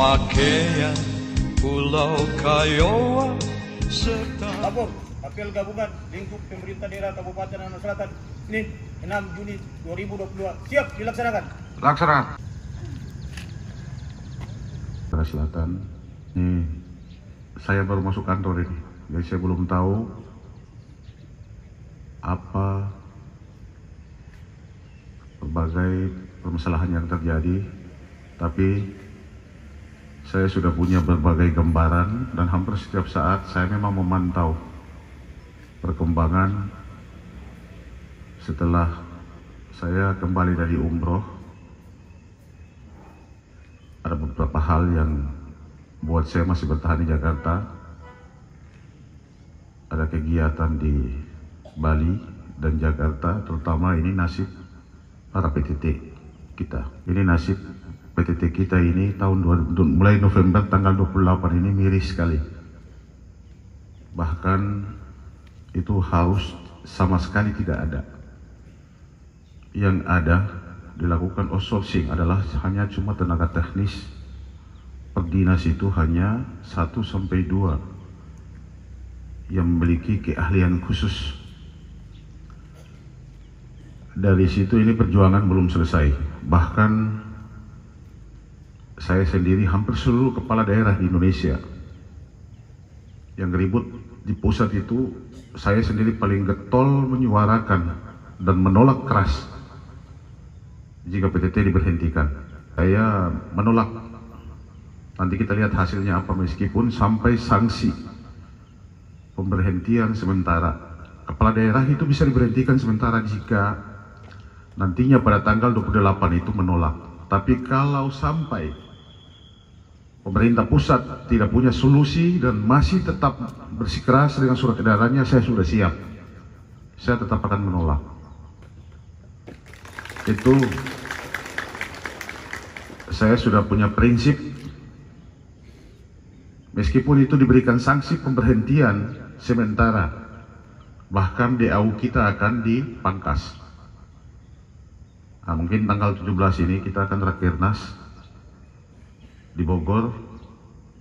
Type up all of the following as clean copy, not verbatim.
pemakaian Pulau Kiowa serta Lapor, apel gabungan lingkup pemerintah daerah Kabupaten Anambas Selatan, Senin 6 Juni 2022, siap dilaksanakan. Laksanakan. Selatan, ini saya baru masuk kantor ini, jadi saya belum tahu apa berbagai permasalahan yang terjadi, tapi saya sudah punya berbagai gambaran dan hampir setiap saat saya memang memantau perkembangan setelah saya kembali dari umroh. Ada beberapa hal yang buat saya masih bertahan di Jakarta. Ada kegiatan di Bali dan Jakarta, terutama ini nasib para PTT kita. Ini nasib PTT kita ini mulai November tanggal 28 ini miris sekali. Bahkan itu harus sama sekali tidak ada. Yang ada dilakukan outsourcing adalah hanya cuma tenaga teknis per dinas itu hanya 1 sampai 2 yang memiliki keahlian khusus. Dari situ ini perjuangan belum selesai. Bahkan saya sendiri hampir seluruh kepala daerah di Indonesia yang ribut di pusat itu, saya sendiri paling getol menyuarakan dan menolak keras jika PTT diberhentikan. Saya menolak. Nanti kita lihat hasilnya apa, meskipun sampai sanksi pemberhentian sementara. Kepala daerah itu bisa diberhentikan sementara jika nantinya pada tanggal 28 itu menolak. Tapi kalau sampai pemerintah pusat tidak punya solusi dan masih tetap bersikeras dengan surat edarannya, saya sudah siap. Saya tetap akan menolak. Itu saya sudah punya prinsip, meskipun itu diberikan sanksi pemberhentian sementara, bahkan DAU kita akan dipangkas. Nah, mungkin tanggal 17 ini kita akan rakernas di Bogor,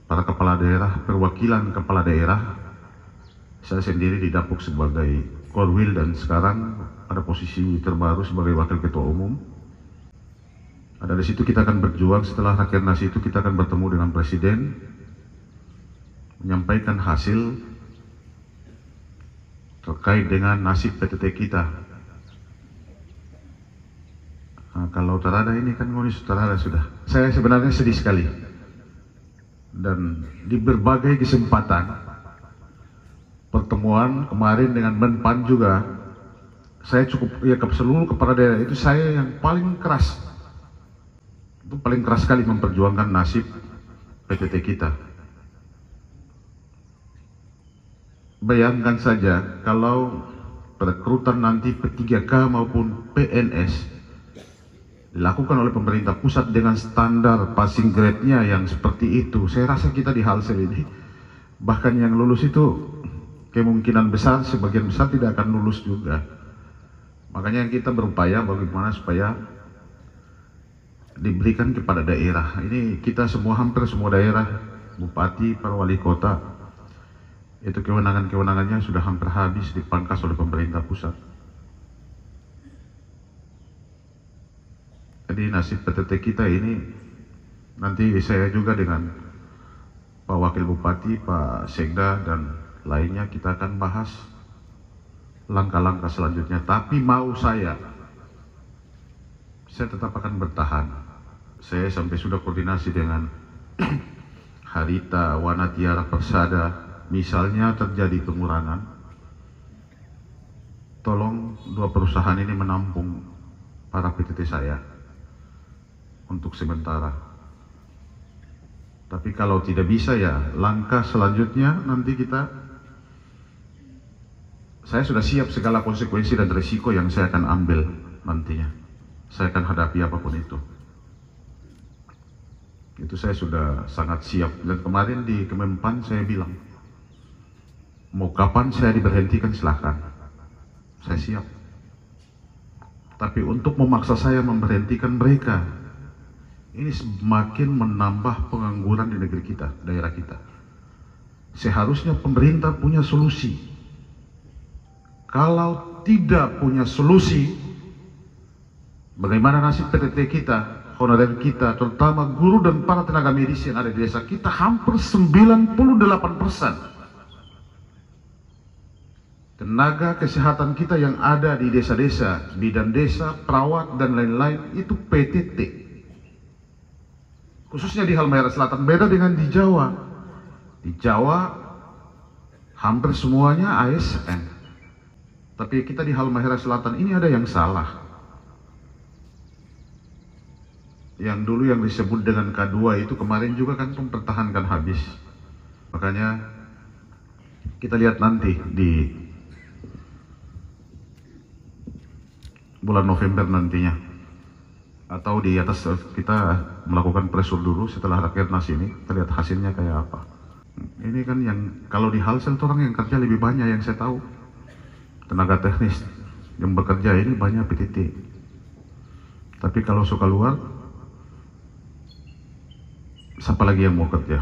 para kepala daerah, perwakilan kepala daerah. Saya sendiri didapuk sebagai Korwil dan sekarang ada posisi terbaru sebagai wakil ketua umum. Ada di situ kita akan berjuang. Setelah rakernas itu kita akan bertemu dengan presiden, menyampaikan hasil terkait dengan nasib PTT kita. Nah, kalau terada ini kan ngonis terada sudah. Saya sebenarnya sedih sekali. Dan di berbagai kesempatan pertemuan kemarin dengan Menpan juga, saya cukup ya ke seluruh kepala daerah itu saya yang paling keras. Itu paling keras sekali memperjuangkan nasib PTT kita. Bayangkan saja kalau perekrutan nanti P3K maupun PNS dilakukan oleh pemerintah pusat dengan standar passing grade-nya yang seperti itu. Saya rasa kita di Halsel ini, bahkan yang lulus itu kemungkinan besar, sebagian besar tidak akan lulus juga. Makanya kita berupaya bagaimana supaya diberikan kepada daerah. Ini kita semua, hampir semua daerah, bupati, para wali kota, itu kewenangan-kewenangannya sudah hampir habis dipangkas oleh pemerintah pusat. Jadi nasib PTT kita ini, nanti saya juga dengan Pak Wakil Bupati, Pak Sekda dan lainnya kita akan bahas langkah-langkah selanjutnya. Tapi mau saya tetap akan bertahan. Saya sampai sudah koordinasi dengan Harita, Wanatiara, Persada. Misalnya terjadi pengurangan, tolong 2 perusahaan ini menampung para PTT saya untuk sementara. Tapi kalau tidak bisa, ya langkah selanjutnya nanti saya sudah siap segala konsekuensi dan risiko yang saya akan ambil nantinya. Saya akan hadapi apapun itu. Itu saya sudah sangat siap. Dan kemarin di Kemenpan saya bilang, mau kapan saya diberhentikan silahkan, saya siap. Tapi untuk memaksa saya memberhentikan mereka ini semakin menambah pengangguran di negeri kita, daerah kita. Seharusnya pemerintah punya solusi. Kalau tidak punya solusi, bagaimana nasib PTT kita, honorer kita, terutama guru dan para tenaga medis yang ada di desa kita, hampir 98%. Tenaga kesehatan kita yang ada di desa-desa, bidan desa, perawat, dan lain-lain, itu PTT. Khususnya di Halmahera Selatan, beda dengan di Jawa. Di Jawa, hampir semuanya ASN. Tapi kita di Halmahera Selatan ini ada yang salah. Yang dulu yang disebut dengan K2 itu kemarin juga kan mempertahankan habis. Makanya kita lihat nanti di bulan November nantinya, atau di atas kita melakukan pressure dulu setelah rakernas ini, kita lihat hasilnya kayak apa. Ini kan yang kalau di Halsel itu orang yang kerja lebih banyak, yang saya tahu tenaga teknis yang bekerja ini banyak PTT. Tapi kalau suka luar, siapa lagi yang mau kerja?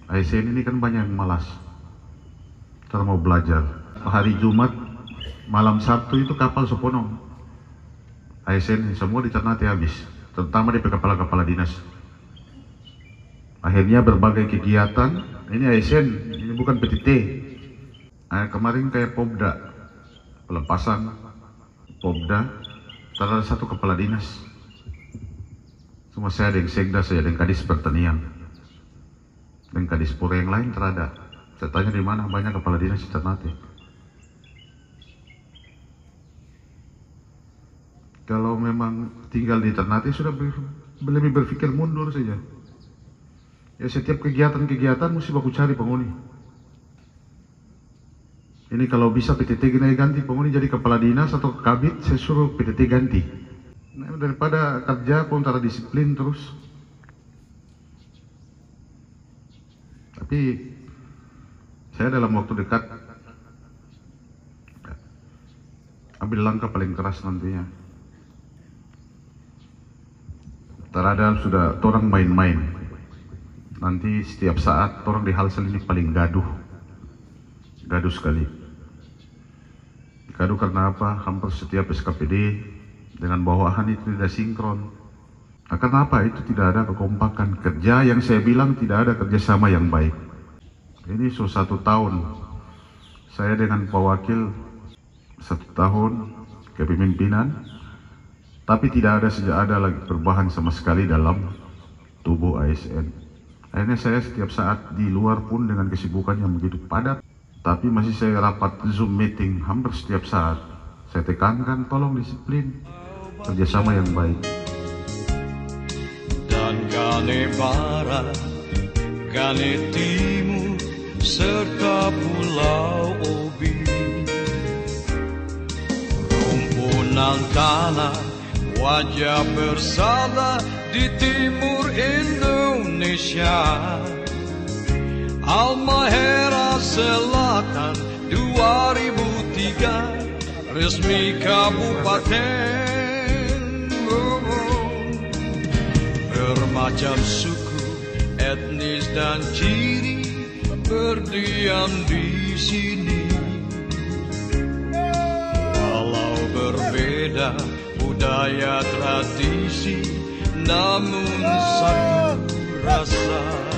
ASN ini kan banyak yang malas, cara mau belajar. Hari Jumat, malam Sabtu itu kapal Soponong, ASN semua di Ternate habis, terutama di kepala-kepala dinas. Akhirnya berbagai kegiatan, ini ASN, ini bukan PTT. Kemarin kayak Popda, pelepasan Popda, ada satu kepala dinas. Semua saya ada yang Sekda, saya ada yang Kadis Pertanian, dan Kadis Pura yang lain terada. Saya tanya di mana banyak kepala dinas di Ternate. Kalau memang tinggal di Ternate sudah lebih berpikir mundur saja. Ya setiap kegiatan-kegiatan mesti baku cari penghuni. Ini kalau bisa PTT gini ganti penghuni jadi kepala dinas atau kabit, saya suruh PTT ganti. Nah, daripada kerja pun antara disiplin terus. Tapi saya dalam waktu dekat ambil langkah paling keras nantinya. Terhadap sudah orang main-main. Nanti setiap saat orang di Halsel ini paling gaduh sekali. Gaduh karena apa? Hampir setiap SKPD dengan bawahan itu tidak sinkron. Nah, kenapa itu tidak ada kekompakan kerja? Yang saya bilang tidak ada kerjasama yang baik. Ini sudah 1 tahun saya dengan Pak Wakil, 1 tahun kepemimpinan. Tapi tidak ada lagi perubahan sama sekali dalam tubuh ASN. Akhirnya saya setiap saat di luar pun dengan kesibukan yang begitu padat, tapi masih saya rapat Zoom meeting hampir setiap saat. Saya tekankan tolong disiplin, kerjasama yang baik. Dan Gane Barat, Gane Timur, serta Pulau Obi, rumpunan tanah, wajah bersalah di timur Indonesia. Halmahera Selatan 2003 resmi kabupaten. Bermacam suku, etnis dan ciri berdiam di sini. Walau berbeda budaya tradisi, namun satu rasa.